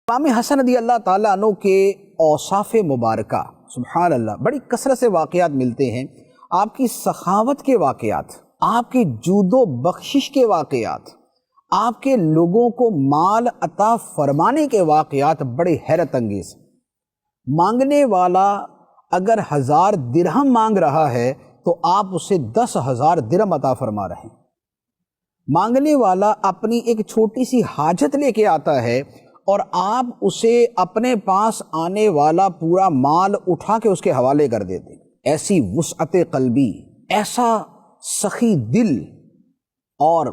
امام حسن رضی اللہ تعالیٰ عنہ کے اوصاف مبارکہ سبحان اللہ بڑی کثرت سے واقعات ملتے ہیں. آپ کی سخاوت کے واقعات، آپ کی جود و بخشش کے واقعات، آپ کے لوگوں کو مال عطا فرمانے کے واقعات بڑے حیرت انگیز. مانگنے والا اگر 1000 درہم مانگ رہا ہے تو آپ اسے 10,000 درہم عطا فرما رہے ہیں. مانگنے والا اپنی ایک چھوٹی سی حاجت لے کے آتا ہے اور آپ اسے اپنے پاس آنے والا پورا مال اٹھا کے اس کے حوالے کر دیتے. ایسی وسعت قلبی، ایسا سخی دل اور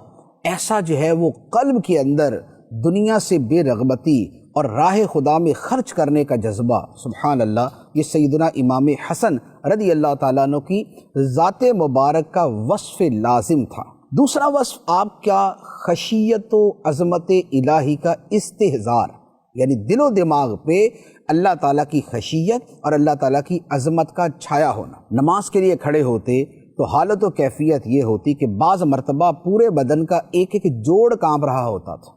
ایسا جو ہے وہ قلب کے اندر دنیا سے بے رغبتی اور راہ خدا میں خرچ کرنے کا جذبہ. سبحان اللہ، یہ سیدنا امام حسن رضی اللہ تعالیٰ عنہ کی ذات مبارک کا وصف لازم تھا. دوسرا وصف آپ کا خشیت و عظمت الہی کا استحضار، یعنی دل و دماغ پہ اللہ تعالیٰ کی خشیت اور اللہ تعالیٰ کی عظمت کا چھایا ہونا. نماز کے لیے کھڑے ہوتے تو حالت و کیفیت یہ ہوتی کہ بعض مرتبہ پورے بدن کا ایک ایک جوڑ کانپ رہا ہوتا تھا.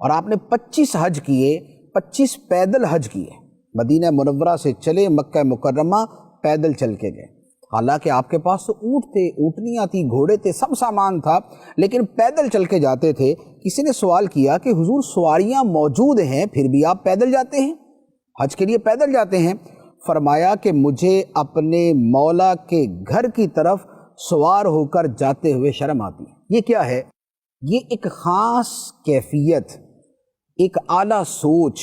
اور آپ نے 25 حج کیے، 25 پیدل حج کیے. مدینہ منورہ سے چلے مکہ مکرمہ، پیدل چل کے گئے. حالانکہ آپ کے پاس تو اونٹ تھے، اونٹنیاں تھیں، گھوڑے تھے، سب سامان تھا، لیکن پیدل چل کے جاتے تھے. کسی نے سوال کیا کہ حضور سواریاں موجود ہیں پھر بھی آپ پیدل جاتے ہیں، حج کے لیے پیدل جاتے ہیں؟ فرمایا کہ مجھے اپنے مولا کے گھر کی طرف سوار ہو کر جاتے ہوئے شرم آتی ہے. یہ کیا ہے؟ یہ ایک خاص کیفیت، ایک اعلیٰ سوچ،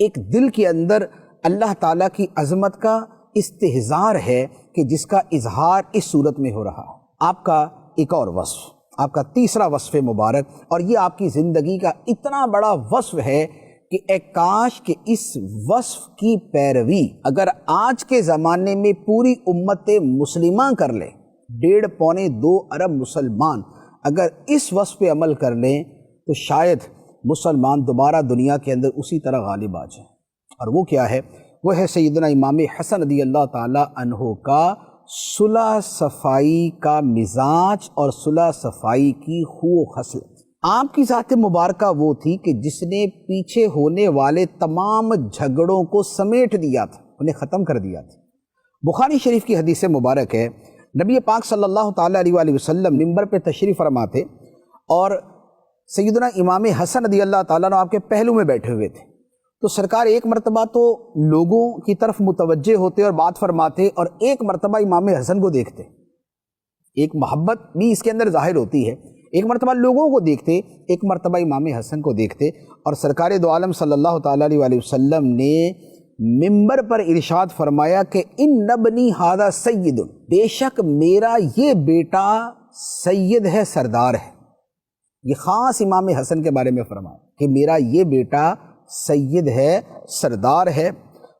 ایک دل کے اندر اللہ تعالیٰ کی عظمت کا استحضار ہے کہ جس کا اظہار اس صورت میں ہو رہا ہے. آپ کا ایک اور وصف، آپ کا تیسرا وصف مبارک، اور یہ آپ کی زندگی کا اتنا بڑا وصف ہے کہ اے کاش کہ اس وصف کی پیروی اگر آج کے زمانے میں پوری امت مسلمہ کر لے، 1.5-2 ارب مسلمان اگر اس وصف پہ عمل کر لیں تو شاید مسلمان دوبارہ دنیا کے اندر اسی طرح غالب آ جائیں. اور وہ کیا ہے؟ وہ ہے سیدنا امام حسن رضی اللہ تعالیٰ عنہ کا صلح صفائی کا مزاج اور صلح صفائی کی خو و خصلت. آپ کی ذات مبارکہ وہ تھی کہ جس نے پیچھے ہونے والے تمام جھگڑوں کو سمیٹ دیا تھا، انہیں ختم کر دیا تھا. بخاری شریف کی حدیث مبارک ہے، نبی پاک صلی اللہ تعالیٰ علیہ وآلہ وسلم منبر پہ تشریف فرما تھے اور سیدنا امام حسن رضی اللہ تعالیٰ عنہ آپ کے پہلو میں بیٹھے ہوئے تھے. تو سرکار ایک مرتبہ تو لوگوں کی طرف متوجہ ہوتے اور بات فرماتے، اور ایک مرتبہ امام حسن کو دیکھتے. ایک محبت بھی اس کے اندر ظاہر ہوتی ہے. ایک مرتبہ لوگوں کو دیکھتے، ایک مرتبہ امام حسن کو دیکھتے، اور سرکار دو عالم صلی اللہ تعالیٰ علیہ وآلہ وسلم نے منبر پر ارشاد فرمایا کہ ان ابنی ھذا سید، بے شک میرا یہ بیٹا سید ہے، سردار ہے. یہ خاص امام حسن کے بارے میں فرمایا کہ میرا یہ بیٹا سید ہے، سردار ہے.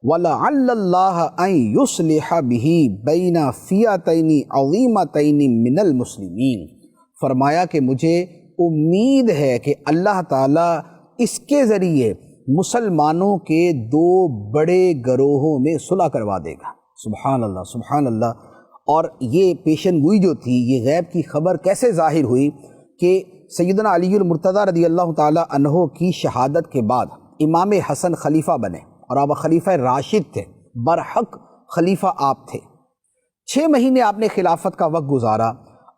وَلَعَلَّ اللَّهَ أَن يُصْلِحَ بِهِ بَيْنَ فِئَتَيْنِ عَظِيمَتَيْنِ مِنَ الْمُسْلِمِينَ. فرمایا کہ مجھے امید ہے کہ اللہ تعالیٰ اس کے ذریعے مسلمانوں کے 2 بڑے گروہوں میں صلح کروا دے گا. سبحان اللہ، سبحان اللہ. اور یہ پیشن گوئی جو تھی، یہ غیب کی خبر کیسے ظاہر ہوئی کہ سیدنا علی المرتضیٰ رضی اللہ تعالیٰ عنہ کی شہادت کے بعد امام حسن خلیفہ بنے، اور آپ خلیفہ راشد تھے، برحق خلیفہ آپ تھے. 6 مہینے آپ نے خلافت کا وقت گزارا،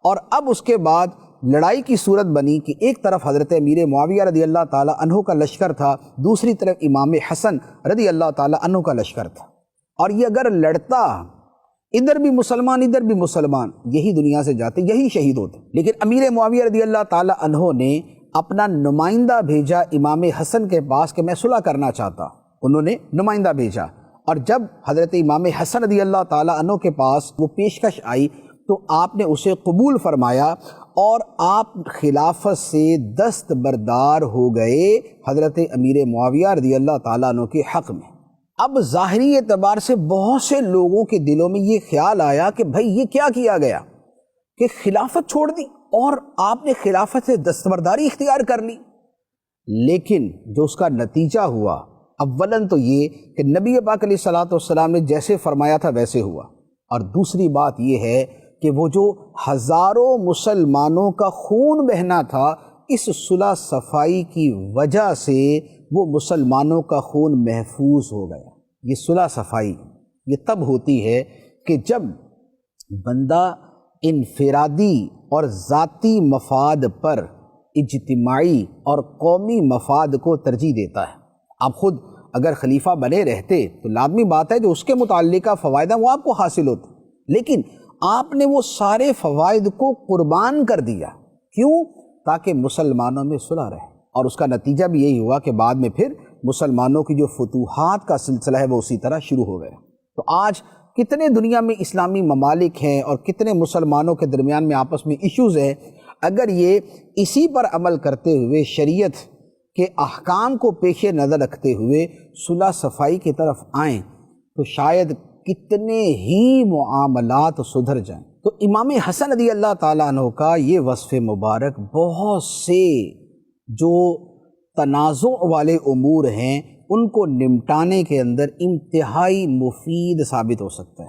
اور اب اس کے بعد لڑائی کی صورت بنی کہ ایک طرف حضرت امیر معاویہ رضی اللہ تعالیٰ عنہ کا لشکر تھا، دوسری طرف امام حسن رضی اللہ تعالیٰ عنہ کا لشکر تھا. اور یہ اگر لڑتا، ادھر بھی مسلمان ادھر بھی مسلمان، یہی دنیا سے جاتے، یہی شہید ہوتے. لیکن امیر معاویہ رضی اللہ تعالیٰ عنہ نے اپنا نمائندہ بھیجا امام حسن کے پاس کہ میں صلح کرنا چاہتا. انہوں نے نمائندہ بھیجا، اور جب حضرت امام حسن رضی اللہ تعالیٰ عنہ کے پاس وہ پیشکش آئی تو آپ نے اسے قبول فرمایا، اور آپ خلافت سے دستبردار ہو گئے حضرت امیر معاویہ رضی اللہ تعالیٰ عنہ کے حق میں. اب ظاہری اعتبار سے بہت سے لوگوں کے دلوں میں یہ خیال آیا کہ بھائی یہ کیا کیا گیا کہ خلافت چھوڑ دی اور آپ نے خلافت سے دستبرداری اختیار کر لی. لیکن جو اس کا نتیجہ ہوا، اولاً تو یہ کہ نبی پاک علیہ الصلوۃ والسلام نے جیسے فرمایا تھا ویسے ہوا، اور دوسری بات یہ ہے کہ وہ جو ہزاروں مسلمانوں کا خون بہنا تھا، اس صلح صفائی کی وجہ سے وہ مسلمانوں کا خون محفوظ ہو گیا۔ یہ صلح صفائی یہ تب ہوتی ہے کہ جب بندہ انفرادی اور ذاتی مفاد پر اجتماعی اور قومی مفاد کو ترجیح دیتا ہے۔ آپ خود اگر خلیفہ بنے رہتے تو لازمی بات ہے جو اس کے متعلقہ فوائد ہیں وہ آپ کو حاصل ہوتے، لیکن آپ نے وہ سارے فوائد کو قربان کر دیا۔ کیوں؟ تاکہ مسلمانوں میں صلح رہے، اور اس کا نتیجہ بھی یہی ہوا کہ بعد میں پھر مسلمانوں کی جو فتوحات کا سلسلہ ہے وہ اسی طرح شروع ہو گیا۔ تو آج کتنے دنیا میں اسلامی ممالک ہیں اور کتنے مسلمانوں کے درمیان میں آپس میں ایشوز ہیں، اگر یہ اسی پر عمل کرتے ہوئے شریعت کے احکام کو پیش نظر رکھتے ہوئے صلح صفائی کی طرف آئیں تو شاید کتنے ہی معاملات سدھر جائیں۔ تو امام حسن رضی اللہ تعالیٰ عنہ کا یہ وصف مبارک بہت سے جو تنازع والے امور ہیں ان کو نمٹانے کے اندر انتہائی مفید ثابت ہو سکتا ہے۔